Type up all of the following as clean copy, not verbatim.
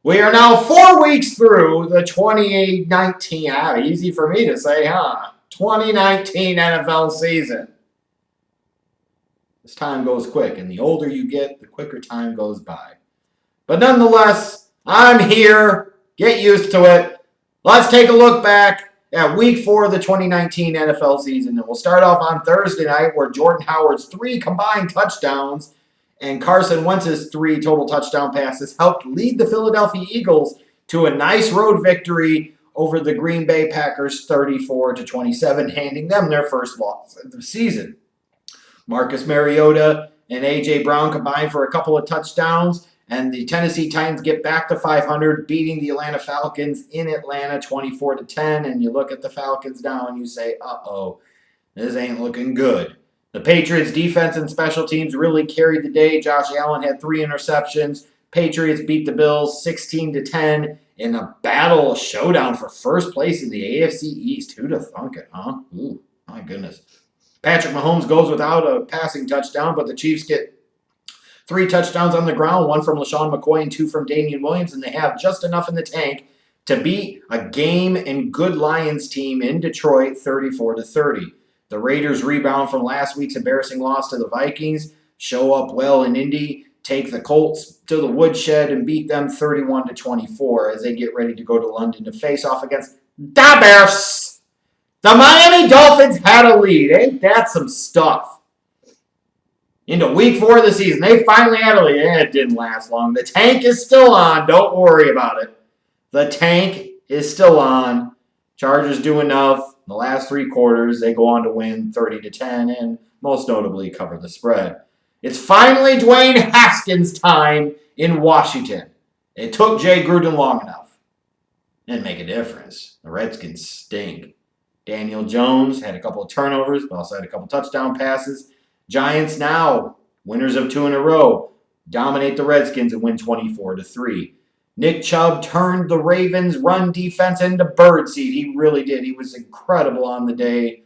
We are now 4 weeks through the 2019, easy for me to say, huh? 2019 NFL season. This time goes quick, and the older you get, the quicker time goes by. But nonetheless, I'm here. Get used to it. Let's take a look back at week 4 of the 2019 NFL season. And we'll start off on Thursday night where Jordan Howard's 3 combined touchdowns and Carson Wentz's 3 total touchdown passes helped lead the Philadelphia Eagles to a nice road victory over the Green Bay Packers 34-27, handing them their first loss of the season. Marcus Mariota and A.J. Brown combined for a couple of touchdowns, and the Tennessee Titans get back to 500, beating the Atlanta Falcons in Atlanta 24-10. And you look at the Falcons now and you say, uh-oh, this ain't looking good. The Patriots' defense and special teams really carried the day. Josh Allen had 3 interceptions. Patriots beat the Bills 16-10 in a battle showdown for first place in the AFC East. Who'd have thunk it, huh? Ooh, my goodness. Patrick Mahomes goes without a passing touchdown, but the Chiefs get 3 touchdowns on the ground, 1 from LaShawn McCoy and 2 from Damian Williams, and they have just enough in the tank to beat a game and good Lions team in Detroit 34-30. The Raiders rebound from last week's embarrassing loss to the Vikings, show up well in Indy, take the Colts to the woodshed and beat them 31-24 as they get ready to go to London to face off against the Bears. The Miami Dolphins had a lead. Ain't that some stuff? Into week 4 of the season, they finally had a lead. It didn't last long. The tank is still on. Don't worry about it. The tank is still on. Chargers do enough. In the last 3 quarters, they go on to win 30-10 and most notably cover the spread. It's finally Dwayne Haskins' time in Washington. It took Jay Gruden long enough. Didn't make a difference. The Redskins stink. Daniel Jones had a couple of turnovers, but also had a couple touchdown passes. Giants now, winners of 2 in a row, dominate the Redskins and win 24-3. Nick Chubb turned the Ravens' run defense into birdseed. He really did. He was incredible on the day.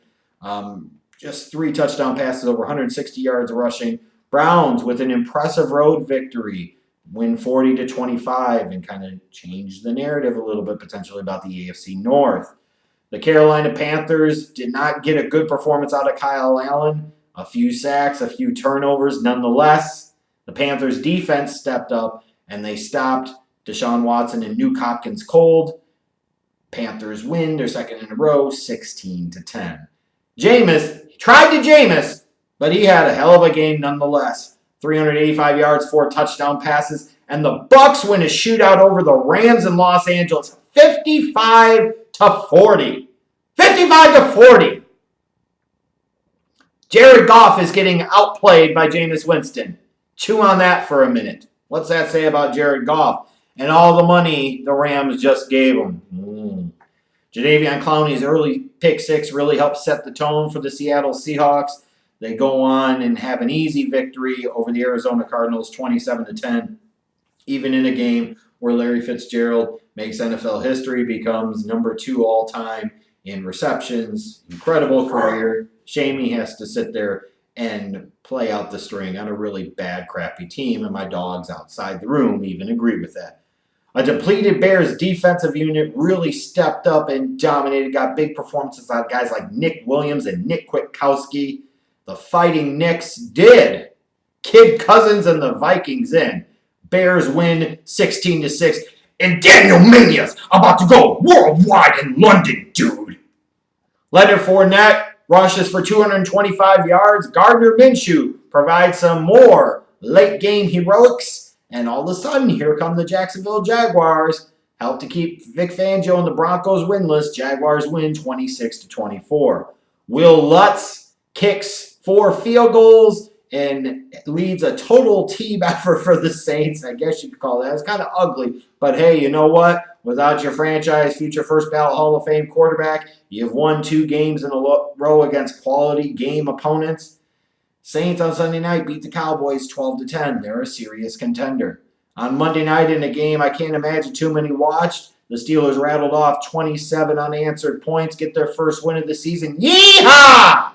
Just 3 touchdown passes, over 160 yards rushing. Browns with an impressive road victory, win 40-25 and kind of change the narrative a little bit potentially about the AFC North. The Carolina Panthers did not get a good performance out of Kyle Allen. A few sacks, a few turnovers. Nonetheless, the Panthers' defense stepped up and they stopped Deshaun Watson and Nuke Hopkins cold. Panthers win their second in a row, 16-10. Jameis tried to Jameis, but he had a hell of a game nonetheless. 385 yards, 4 touchdown passes, and the Bucks win a shootout over the Rams in Los Angeles, 55-40. 55-40. Jared Goff is getting outplayed by Jameis Winston. Chew on that for a minute. What's that say about Jared Goff? And all the money the Rams just gave him. Jadeveon Clowney's early pick 6 really helped set the tone for the Seattle Seahawks. They go on and have an easy victory over the Arizona Cardinals, 27-10. Even in a game where Larry Fitzgerald makes NFL history, becomes number 2 all-time in receptions. Incredible career. Shame he has to sit there and play out the string on a really bad, crappy team, and my dogs outside the room even agree with that. A depleted Bears defensive unit really stepped up and dominated, got big performances out of guys like Nick Williams and Nick Kwiatkowski. The Fighting Knicks did Kid Cousins and the Vikings in. Bears win 16-6, and Daniel Mania's about to go worldwide in London, dude. Leonard Fournette rushes for 225 yards. Gardner Minshew provides some more late-game heroics. And all of a sudden, here come the Jacksonville Jaguars. Help to keep Vic Fangio and the Broncos winless. Jaguars win 26-24. Will Lutz kicks 4 field goals and leads a total team effort for the Saints. I guess you could call that. It's kind of ugly. But hey, you know what? Without your franchise future first ballot Hall of Fame quarterback, you've won 2 games in a row against quality game opponents. Saints on Sunday night beat the Cowboys 12-10. They're a serious contender. On Monday night in a game I can't imagine too many watched, the Steelers rattled off 27 unanswered points, get their first win of the season. Yeehaw!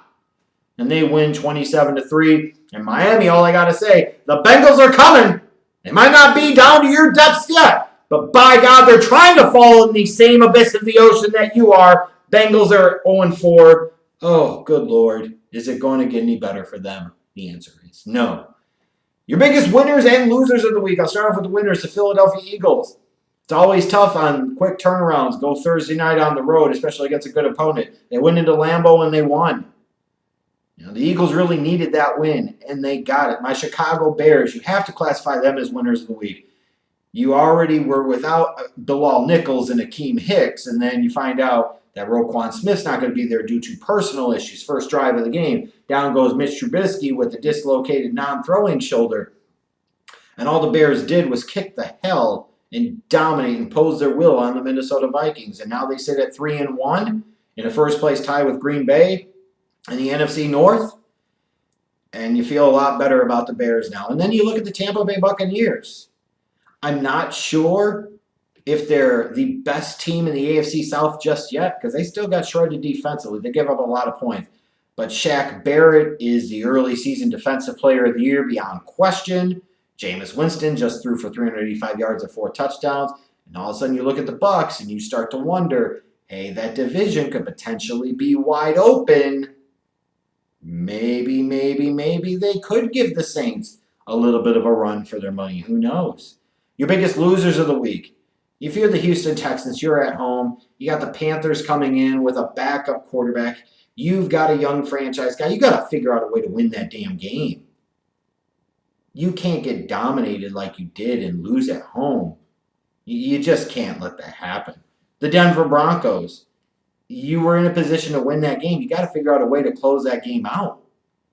And they win 27-3. And Miami, all I got to say, the Bengals are coming. They might not be down to your depths yet, But by God, they're trying to fall in the same abyss of the ocean that you are. Bengals are 0-4. Oh, good Lord. Is it going to get any better for them? The answer is no. Your biggest winners and losers of the week. I'll start off with the winners, the Philadelphia Eagles. It's always tough on quick turnarounds. Go Thursday night on the road, especially against a good opponent. They went into Lambeau and they won. The Eagles really needed that win, and they got it. My Chicago Bears, you have to classify them as winners of the week. You already were without Bilal Nichols and Akeem Hicks, and then you find out that Roquan Smith's not going to be there due to personal issues. First drive of the game, down goes Mitch Trubisky with a dislocated non-throwing shoulder. And all the Bears did was kick the hell and dominate and impose their will on the Minnesota Vikings. And now they sit at 3-1 in a first-place tie with Green Bay in the NFC North. And you feel a lot better about the Bears now. And then you look at the Tampa Bay Buccaneers. I'm not sure if they're the best team in the AFC South just yet, because they still got shredded defensively. They give up a lot of points. But Shaq Barrett is the early season defensive player of the year beyond question. Jameis Winston just threw for 385 yards and 4 touchdowns. And all of a sudden you look at the Bucs and you start to wonder, hey, that division could potentially be wide open. Maybe they could give the Saints a little bit of a run for their money. Who knows? Your biggest losers of the week. If you're the Houston Texans, you're at home. You got the Panthers coming in with a backup quarterback. You've got a young franchise guy. You got to figure out a way to win that damn game. You can't get dominated like you did and lose at home. You just can't let that happen. The Denver Broncos. You were in a position to win that game. You got to figure out a way to close that game out.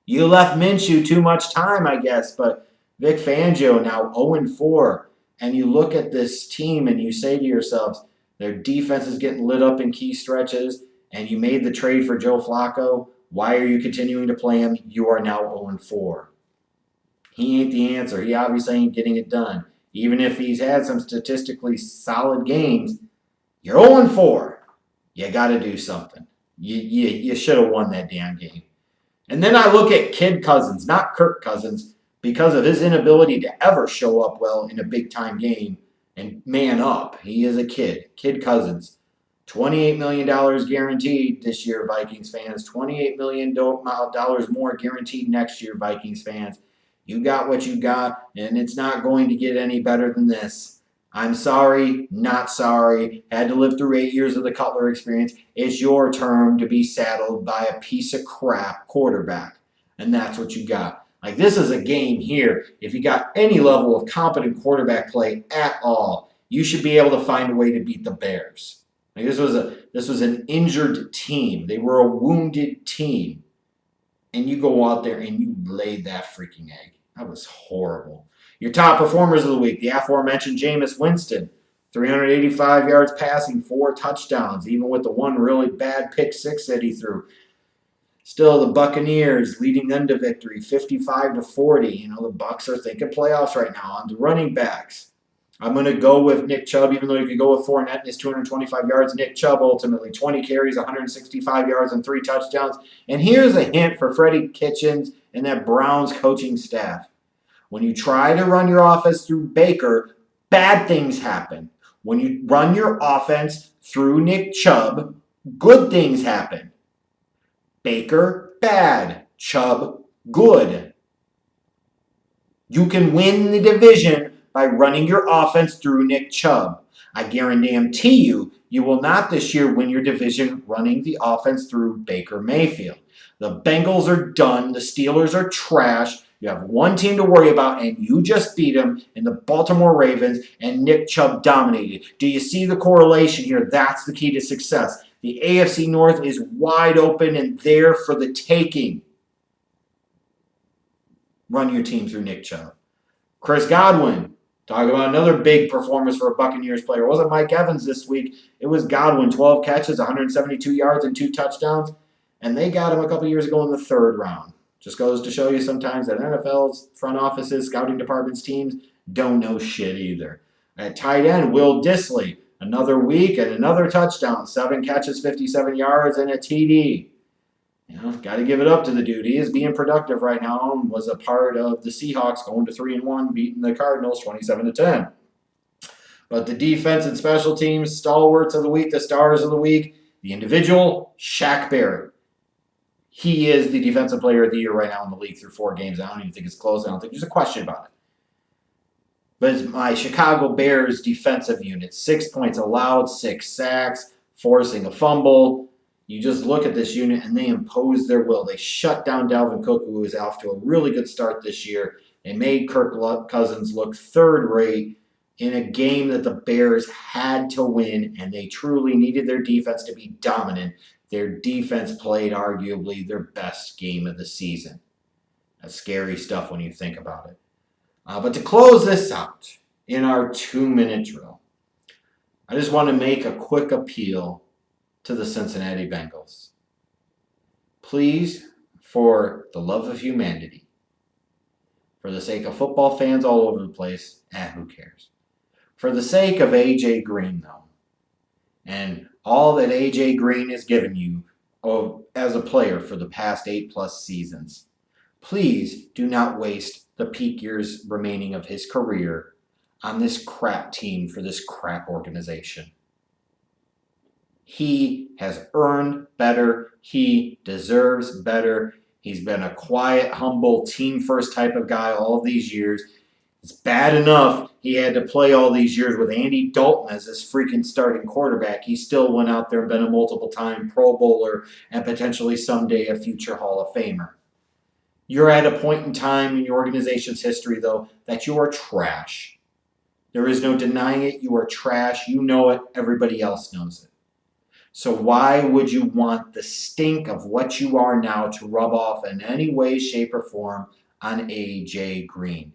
You left Minshew too much time, I guess, but Vic Fangio now 0-4. And you look at this team and you say to yourselves, their defense is getting lit up in key stretches, and you made the trade for Joe Flacco. Why are you continuing to play him? You are now 0-4. He ain't the answer. He obviously ain't getting it done. Even if he's had some statistically solid games, you're 0-4. You got to do something. You should have won that damn game. And then I look at Kid Cousins, not Kirk Cousins, because of his inability to ever show up well in a big-time game and man up. He is a kid. Kid Cousins. $28 million guaranteed this year, Vikings fans. $28 million more guaranteed next year, Vikings fans. You got what you got, and it's not going to get any better than this. I'm sorry, not sorry. Had to live through 8 years of the Cutler experience. It's your turn to be saddled by a piece of crap quarterback, and that's what you got. Like, this is a game here. If you got any level of competent quarterback play at all, you should be able to find a way to beat the Bears. Like, this was an injured team. They were a wounded team. And you go out there and you laid that freaking egg. That was horrible. Your top performers of the week, the aforementioned Jameis Winston. 385 yards passing, 4 touchdowns, even with the one really bad pick six that he threw. Still, the Buccaneers leading them to victory, 55-40. The Bucs are thinking playoffs right now. On the running backs, I'm going to go with Nick Chubb, even though you could go with Fournette and his 225 yards. Nick Chubb ultimately 20 carries, 165 yards, and 3 touchdowns. And here's a hint for Freddie Kitchens and that Browns coaching staff. When you try to run your offense through Baker, bad things happen. When you run your offense through Nick Chubb, good things happen. Baker, bad. Chubb, good. You can win the division by running your offense through Nick Chubb. I guarantee you will not this year win your division running the offense through Baker Mayfield. The Bengals are done. The Steelers are trash. You have one team to worry about, and you just beat them in the Baltimore Ravens, and Nick Chubb dominated. Do you see the correlation here? That's the key to success. The AFC North is wide open and there for the taking. Run your team through Nick Chubb. Chris Godwin. Talk about another big performance for a Buccaneers player. It wasn't Mike Evans this week. It was Godwin. 12 catches, 172 yards, and 2 touchdowns. And they got him a couple years ago in the 3rd round. Just goes to show you sometimes that NFL's front offices, scouting departments, teams don't know shit either. At tight end, Will Dissly. Another week and another touchdown. 7 catches, 57 yards, and a TD. Got to give it up to the dude. He is being productive right now and was a part of the Seahawks going to 3-1, beating the Cardinals 27-10. But the defense and special teams, stalwarts of the week, the stars of the week, the individual, Shaq Barrett. He is the defensive player of the year right now in the league through 4 games. I don't even think it's close. I don't think there's a question about it. But it's my Chicago Bears defensive unit. 6 points allowed, 6 sacks, forcing a fumble. You just look at this unit and they impose their will. They shut down Dalvin Cook, who is off to a really good start this year. They made Kirk Cousins look third rate in a game that the Bears had to win, and they truly needed their defense to be dominant. Their defense played arguably their best game of the season. That's scary stuff when you think about it. But to close this out in our 2-minute drill, I just want to make a quick appeal to the Cincinnati Bengals. Please, for the love of humanity, for the sake of football fans all over the place, who cares? For the sake of A.J. Green, though, and all that A.J. Green has given you as a player for the past 8+ seasons, please do not waste the peak years remaining of his career on this crap team for this crap organization. He has earned better. He deserves better. He's been a quiet, humble, team-first type of guy all these years. It's bad enough he had to play all these years with Andy Dalton as his freaking starting quarterback. He still went out there and been a multiple-time Pro Bowler and potentially someday a future Hall of Famer. You're at a point in time in your organization's history, though, that you are trash. There is no denying it. You are trash. You know it. Everybody else knows it. So why would you want the stink of what you are now to rub off in any way, shape, or form on A.J. Green?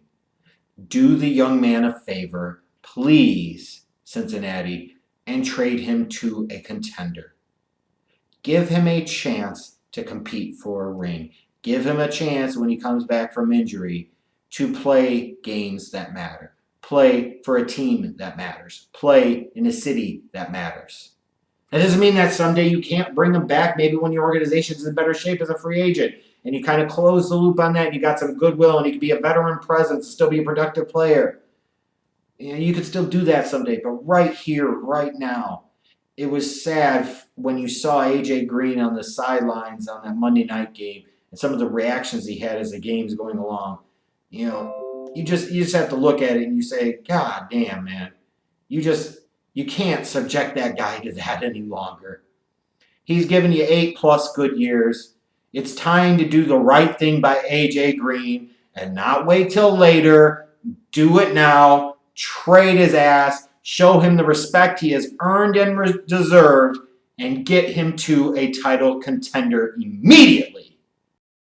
Do the young man a favor, please, Cincinnati, and trade him to a contender. Give him a chance to compete for a ring. Give him a chance when he comes back from injury to play games that matter. Play for a team that matters. Play in a city that matters. That doesn't mean that someday you can't bring him back, maybe when your organization's in better shape as a free agent, and you kind of close the loop on that, and you got some goodwill, and he could be a veteran presence, still be a productive player. You could still do that someday, but right here, right now, it was sad when you saw A.J. Green on the sidelines on that Monday night game, and some of the reactions he had as the game's going along. You just have to look at it and you say, God damn, man, you can't subject that guy to that any longer. He's given you 8+ good years. It's time to do the right thing by A.J. Green and not wait till later. Do it now. Trade his ass. Show him the respect he has earned and deserved, and get him to a title contender immediately.